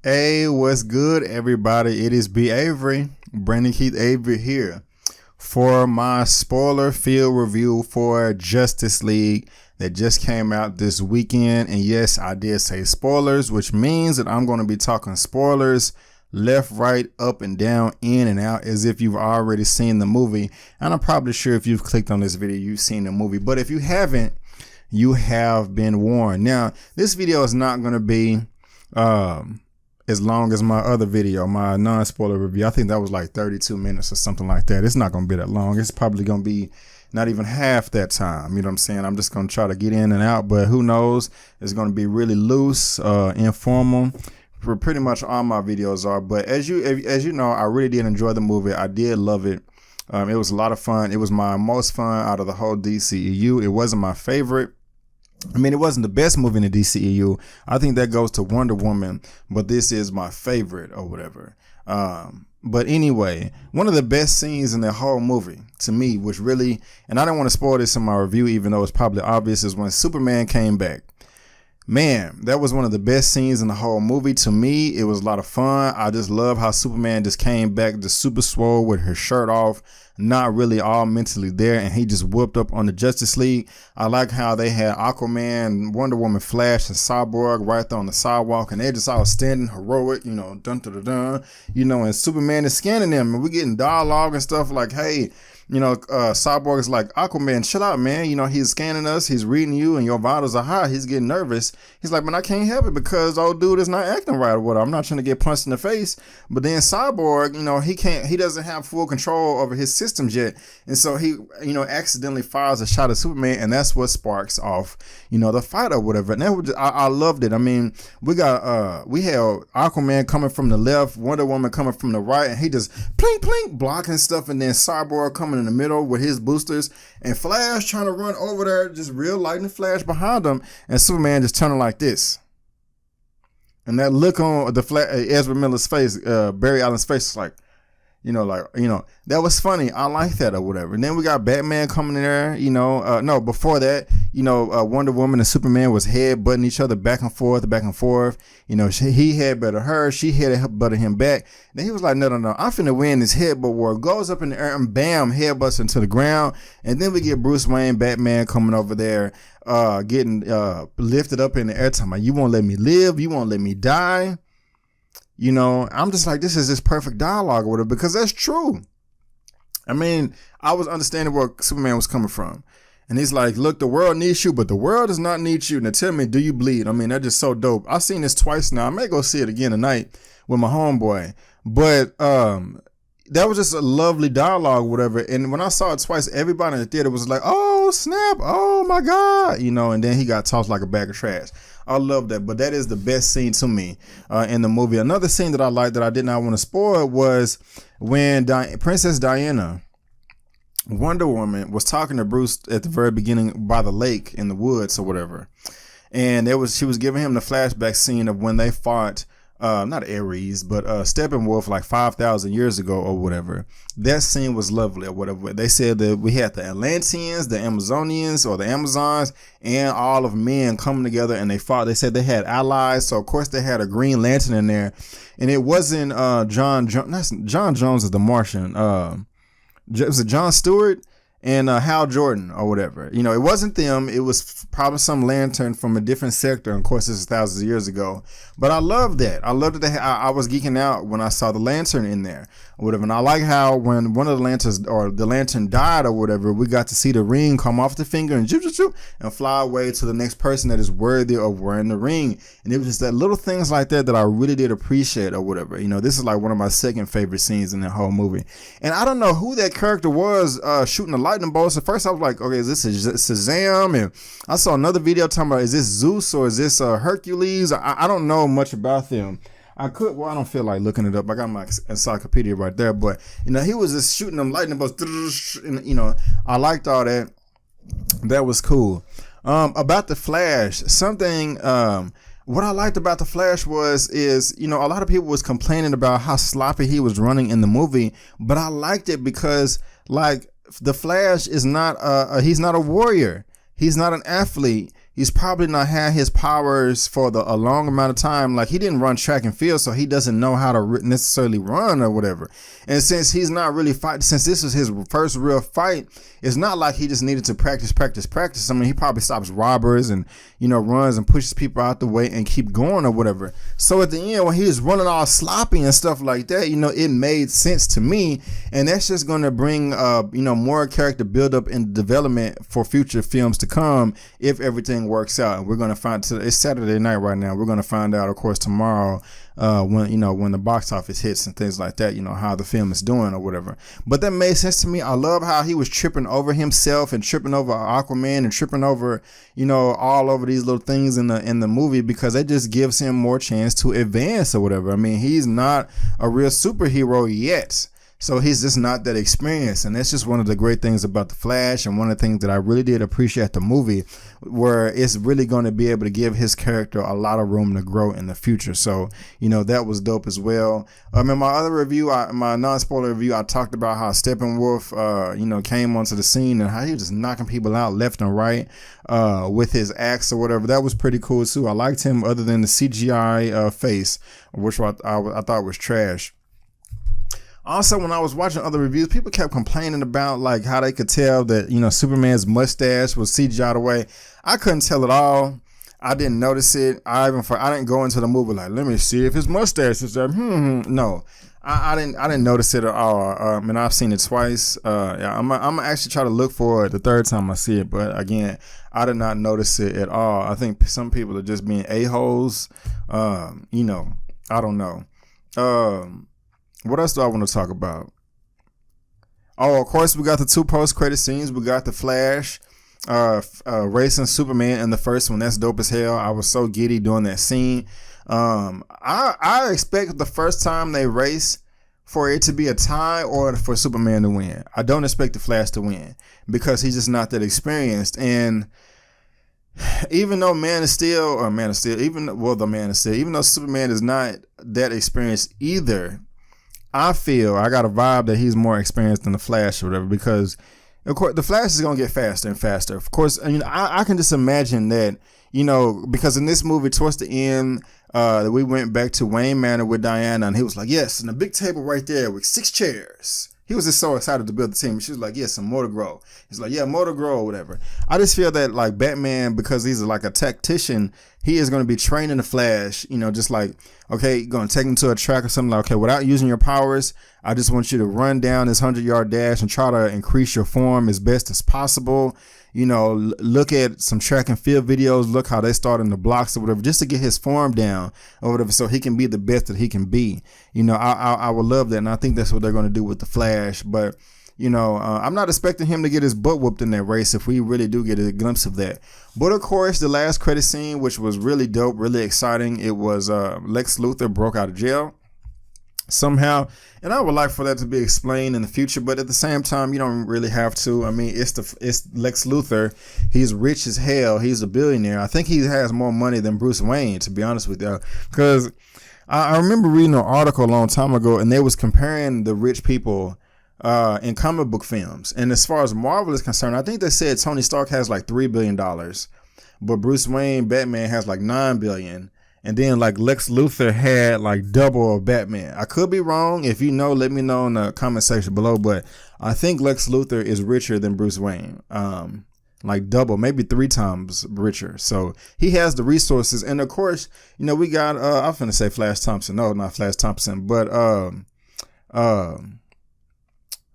Hey, what's good, everybody? It is B. Avery, Brandon Keith Avery here for my spoiler-filled review for Justice League that just came out this weekend. And yes, I did say spoilers, which means that I'm going to be talking spoilers left, right, up, and down, in and out, as if you've already seen the movie. And I'm probably sure if you've clicked on this video, you've seen the movie. But if you haven't, you have been warned. Now, this video is not going to be as long as my other video, my non-spoiler review. I think that was like 32 minutes or something like that. It's not going to be that long. It's probably going to be not even half that time. You know what I'm saying? I'm just going to try to get in and out, but who knows? It's going to be really loose, informal. For pretty much all my videos are. But as you know, I really did enjoy the movie. I did love it. It was a lot of fun. It was my most fun out of the whole DCEU. It wasn't my favorite. I mean, it wasn't the best movie in the DCEU. I think that goes to Wonder Woman, but this is my favorite or whatever. But anyway, one of the best scenes in the whole movie to me, which really, and I don't want to spoil this in my review, even though it's probably obvious, is when Superman came back. Man, that was one of the best scenes in the whole movie. To me, it was a lot of fun. I just love how Superman just came back just super swole with her shirt off, not really all mentally there, and he just whooped up on the Justice League. I like how they had Aquaman, Wonder Woman, Flash, and Cyborg right there on the sidewalk, and they just all standing heroic, you know, dun dun dun dun, you know, and Superman is scanning them, and we're getting dialogue and stuff like, hey, you know, Cyborg is like, Aquaman, chill out, man. You know, he's scanning us. He's reading you and your vitals are high. He's getting nervous. He's like, man, I can't help it because old dude is not acting right or whatever. I'm not trying to get punched in the face. But then Cyborg, you know, he doesn't have full control over his systems yet. And so he, you know, accidentally fires a shot at Superman. And that's what sparks off, you know, the fight or whatever. And that was just, I loved it. I mean, we had Aquaman coming from the left, Wonder Woman coming from the right. And he just plink, plink, blocking stuff. And then Cyborg coming in the middle with his boosters, and Flash trying to run over there, just real lightning flash behind him, and Superman just turning like this. And that look on the Ezra Miller's face, Barry Allen's face, is like, that was funny. I like that or whatever. And then we got Batman coming in there, no, before that, Wonder Woman and Superman was head-butting each other back and forth. You know, he head-butted her, she head-butted him back. Then he was like, no, I'm finna win this headbutt war. Goes up in the air and bam, headbutts into the ground. And then we get Bruce Wayne, Batman coming over there, getting lifted up in the air, talking about, you won't let me live, you won't let me die. You know, I'm just like, this is just perfect dialogue with her, because that's true. I mean, I was understanding where Superman was coming from. And he's like, look, the world needs you, but the world does not need you. Now tell me, do you bleed? I mean, that's just so dope. I've seen this twice now. I may go see it again tonight with my homeboy. But that was just a lovely dialogue, whatever. And when I saw it twice, everybody in the theater was like, oh, snap. Oh, my God. You know, and then he got tossed like a bag of trash. I love that. But that is the best scene to me in the movie. Another scene that I liked that I did not want to spoil was when Princess Diana, Wonder Woman, was talking to Bruce at the very beginning by the lake in the woods or whatever. And she was giving him the flashback scene of when they fought not Ares, but Steppenwolf like 5,000 years ago or whatever. That scene was lovely or whatever. They said that we had the Atlanteans, the Amazonians or the Amazons, and all of men coming together, and they fought. They said they had allies, so of course they had a Green Lantern in there, and it wasn't John Jones is the Martian. It was John Stewart and Hal Jordan or whatever. You know, it wasn't them. It was probably some lantern from a different sector. And of course, this is thousands of years ago. But I love that. I loved that I was geeking out when I saw the lantern in there or whatever. And I like how when one of the lanterns or the lantern died or whatever, we got to see the ring come off the finger and and fly away to the next person that is worthy of wearing the ring. And it was just that little things like that I really did appreciate or whatever. You know, this is like one of my second favorite scenes in the whole movie. And I don't know who that character was shooting the lightning bolts. At first I was like, okay, is this Shazam? And I saw another video talking about, is this Zeus or is this Hercules? I don't know much about them. I don't feel like looking it up. I got my encyclopedia right there, but you know, he was just shooting them lightning bolts, and you know, I liked all that. That was cool. About the Flash, something what I liked about the Flash is, you know, a lot of people was complaining about how sloppy he was running in the movie, but I liked it because, like, the Flash is not he's not a warrior. He's not an athlete. he's probably not had his powers for a long amount of time. Like, he didn't run track and field, so he doesn't know how to necessarily run or whatever. And since he's not really fighting, since this was his first real fight, it's not like he just needed to practice. I mean, he probably stops robbers and, runs and pushes people out the way and keep going or whatever. So at the end, when he was running all sloppy and stuff like that, it made sense to me. And that's just going to bring, more character build up and development for future films to come if everything works out. And we're going to find, it's Saturday night right now. We're going to find out, of course, tomorrow, when the box office hits and things like that, how the film is doing or whatever. But that made sense to me. I love how he was tripping over himself and tripping over Aquaman and tripping over, all over these little things in the movie, because it just gives him more chance to advance or whatever. I mean, he's not a real superhero yet. So he's just not that experienced. And that's just one of the great things about The Flash, and one of the things that I really did appreciate the movie, where it's really going to be able to give his character a lot of room to grow in the future. So, that was dope as well. In my other review, my non-spoiler review, I talked about how Steppenwolf, came onto the scene and how he was just knocking people out left and right with his axe or whatever. That was pretty cool too. I liked him other than the CGI face, which I thought was trash. Also, when I was watching other reviews, people kept complaining about like how they could tell that, Superman's mustache was CGI'd away. I couldn't tell at all. I didn't notice it. I didn't go into the movie like, let me see if his mustache is there. No, I didn't notice it at all. And I've seen it twice. I'm gonna actually try to look for it the third time I see it. But again, I did not notice it at all. I think some people are just being a-holes. I don't know. What else do I want to talk about? Oh, of course, we got the 2 post-credit scenes. We got the Flash racing Superman in the first one. That's dope as hell. I was so giddy doing that scene. I expect the first time they race for it to be a tie or for Superman to win. I don't expect the Flash to win because he's just not that experienced. And even though even though Superman is not that experienced either, I got a vibe that he's more experienced than the Flash or whatever, because of course the Flash is going to get faster and faster. Of course, I can just imagine that, because in this movie towards the end, we went back to Wayne Manor with Diana, and he was like, yes, and a big table right there with 6 chairs. He was just so excited to build the team. She was like, yes, some more to grow. He's like, yeah, more to grow or whatever. I just feel that like Batman, because he's like a tactician, he is going to be training the Flash, just like, okay, you're going to take him to a track or something like, okay, without using your powers, I just want you to run down this 100-yard dash and try to increase your form as best as possible. Look at some track and field videos, look how they start in the blocks or whatever, just to get his form down or whatever, so he can be the best that he can be. I would love that, and I think that's what they're going to do with the Flash. But I'm not expecting him to get his butt whooped in that race if we really do get a glimpse of that. But of course, the last credit scene, which was really dope, really exciting, it was Lex Luthor broke out of jail somehow, and I would like for that to be explained in the future, but at the same time, you don't really have to. I mean, it's Lex Luthor. He's rich as hell. He's a billionaire. I think he has more money than Bruce Wayne, to be honest with you, because I remember reading an article a long time ago, and they was comparing the rich people in comic book films. And as far as Marvel is concerned, I think they said Tony Stark has like $3 billion, but Bruce Wayne, Batman, has like $9 billion. And then like Lex Luthor had like double of Batman. I could be wrong. If you know, let me know in the comment section below. But I think Lex Luthor is richer than Bruce Wayne. Like double, maybe 3 times richer. So he has the resources. And of course, we got I'm finna say Flash Thompson. No, not Flash Thompson, but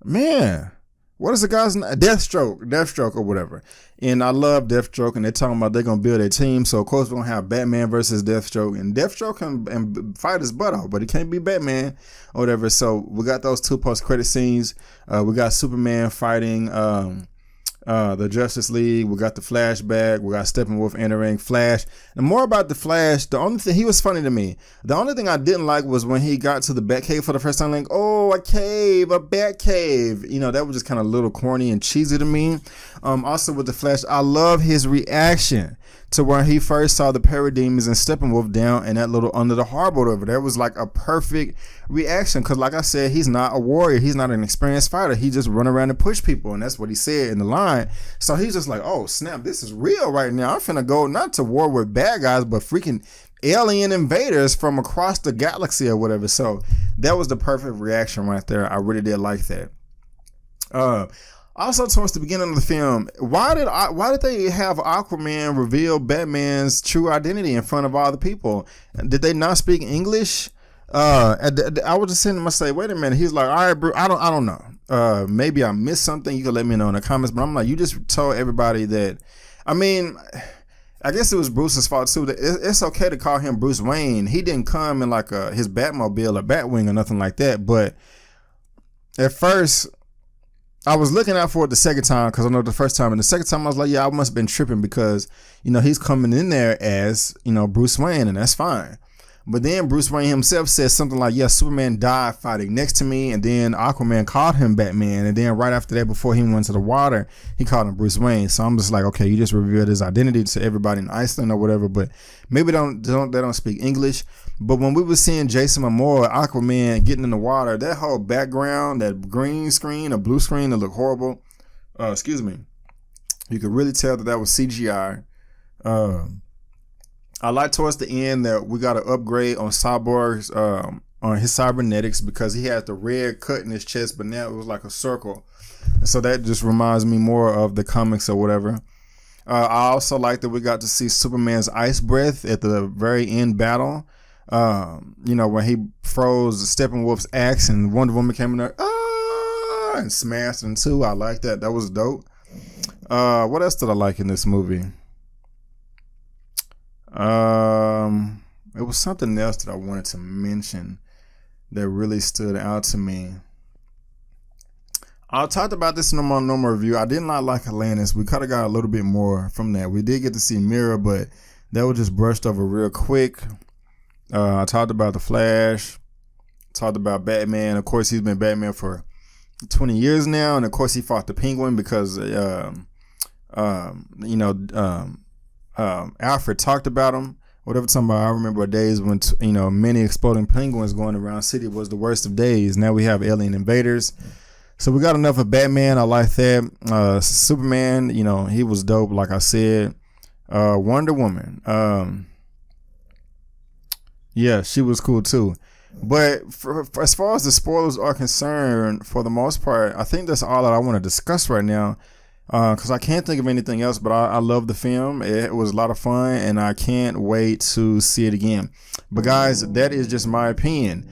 man, what is the guy's name? Deathstroke or whatever. And I love Deathstroke, and they're talking about they're going to build a team. So, of course, we're going to have Batman versus Deathstroke. And Deathstroke can fight his butt off, but he can't be Batman or whatever. So, we got those 2 post-credit scenes. We got Superman fighting the Justice League. We got the flashback. We got Steppenwolf entering Flash. And more about the Flash, the only thing, he was funny to me. The only thing I didn't like was when he got to the Batcave for the first time, like, oh, a Batcave. That was just kind of a little corny and cheesy to me. Also with the Flash, I love his reaction to where he first saw the parademons and Steppenwolf down in that little under the harbor over there. Was like a perfect reaction, because like I said, he's not a warrior, he's not an experienced fighter, he just run around and push people, and that's what he said in the line. So he's just like, oh snap, this is real right now. I'm finna go not to war with bad guys, but freaking alien invaders from across the galaxy or whatever. So that was the perfect reaction right there. I really did like that. Also, towards the beginning of the film, why did they have Aquaman reveal Batman's true identity in front of all the people? Did they not speak English? I was just sitting there and say, wait a minute. He's like, all right, bro, I don't know. Maybe I missed something. You can let me know in the comments. But I'm like, you just told everybody that. I mean, I guess it was Bruce's fault too. It's okay to call him Bruce Wayne. He didn't come in like his Batmobile or Batwing or nothing like that. But at first, I was looking out for it the second time, because I know the first time, and the second time I was like, yeah, I must have been tripping, because, you know, he's coming in there as, you know, Bruce Wayne, and that's fine. But then Bruce Wayne himself says something like, yeah, Superman died fighting next to me, and then Aquaman called him Batman, and then right after that, before he went to the water, he called him Bruce Wayne. So I'm just like, okay, you just revealed his identity to everybody in Iceland or whatever, but maybe they don't speak English. But when we were seeing Jason Momoa, Aquaman, getting in the water, that whole background, that green screen, a blue screen that looked horrible, you could really tell that was CGI. I like towards the end that we got an upgrade on Cyborg's on his cybernetics, because he had the red cut in his chest, but now it was like a circle. And so that just reminds me more of the comics or whatever. I also like that we got to see Superman's ice breath at the very end battle. You know, when he froze Steppenwolf's axe and Wonder Woman came in there and smashed in two. I like that. That was dope. What else did I like in this movie? It was something else that I wanted to mention that really stood out to me. I talked about this in my normal review. I did not like Atlantis. We could have got a little bit more from that. We did get to see Mira, but that was just brushed over real quick. I talked about the Flash. Talked about Batman. Of course, he's been Batman for 20 years now, and of course, he fought the Penguin because Alfred talked about him. Whatever talking about, I remember days when many exploding penguins going around city was the worst of days. Now we have alien invaders. So we got enough of Batman. I like that. Superman, he was dope, like I said. Wonder Woman. Yeah, she was cool too. But for as far as the spoilers are concerned, for the most part, I think that's all that I want to discuss right now. Because I can't think of anything else, but I love the film. It was a lot of fun, and I can't wait to see it again. But guys, that is just my opinion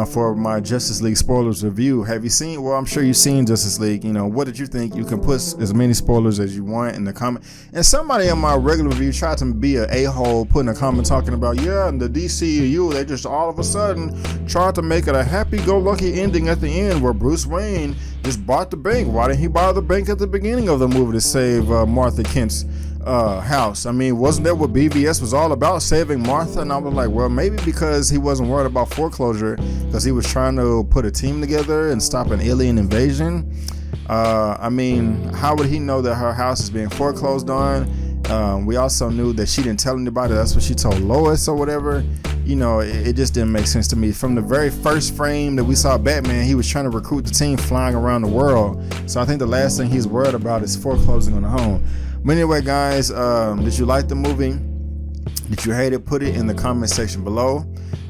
for my Justice League spoilers review. Have you seen? Well, I'm sure you've seen Justice League. What did you think? You can put as many spoilers as you want in the comment. And somebody in my regular review tried to be an a-hole, putting a comment talking about, yeah, and the DCU, they just all of a sudden tried to make it a happy-go-lucky ending at the end where Bruce Wayne just bought the bank. Why didn't he buy the bank at the beginning of the movie to save Martha Kent's house? I mean, wasn't that what BVS was all about, saving Martha? And I was like, well, maybe because he wasn't worried about foreclosure, because he was trying to put a team together and stop an alien invasion. I mean, how would he know that her house is being foreclosed on? We also knew that she didn't tell anybody. That's what she told Lois or whatever. It just didn't make sense to me. From the very first frame that we saw Batman, he was trying to recruit the team flying around the world. So I think the last thing he's worried about is foreclosing on the home. But anyway, guys, did you like the movie? Did you hate it? Put it in the comment section below.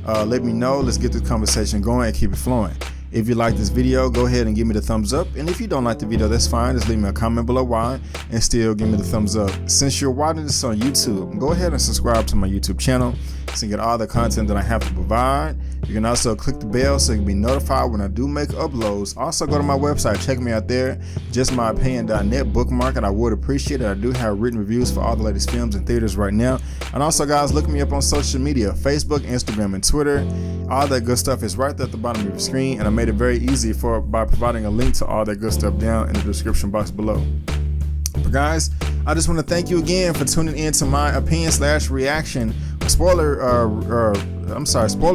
Let me know. Let's get this conversation going and keep it flowing. If you like this video, go ahead and give me the thumbs up. And if you don't like the video, that's fine. Just leave me a comment below why and still give me the thumbs up. Since you're watching this on YouTube, go ahead and subscribe to my YouTube channel so you get all the content that I have to provide. You can also click the bell so you can be notified when I do make uploads. Also, go to my website. Check me out there. JustMyOpinion.net. Bookmark it. I would appreciate it. I do have written reviews for all the latest films in theaters right now. And also, guys, look me up on social media. Facebook, Instagram, and Twitter. All that good stuff is right there at the bottom of your screen. And I made it very easy by providing a link to all that good stuff down in the description box below. But guys, I just want to thank you again for tuning in to my opinion/reaction, spoiler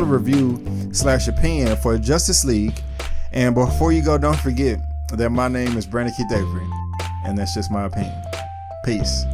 review/opinion for Justice League. And before you go, don't forget that my name is Brandon Keith Avery, and that's just my opinion. Peace.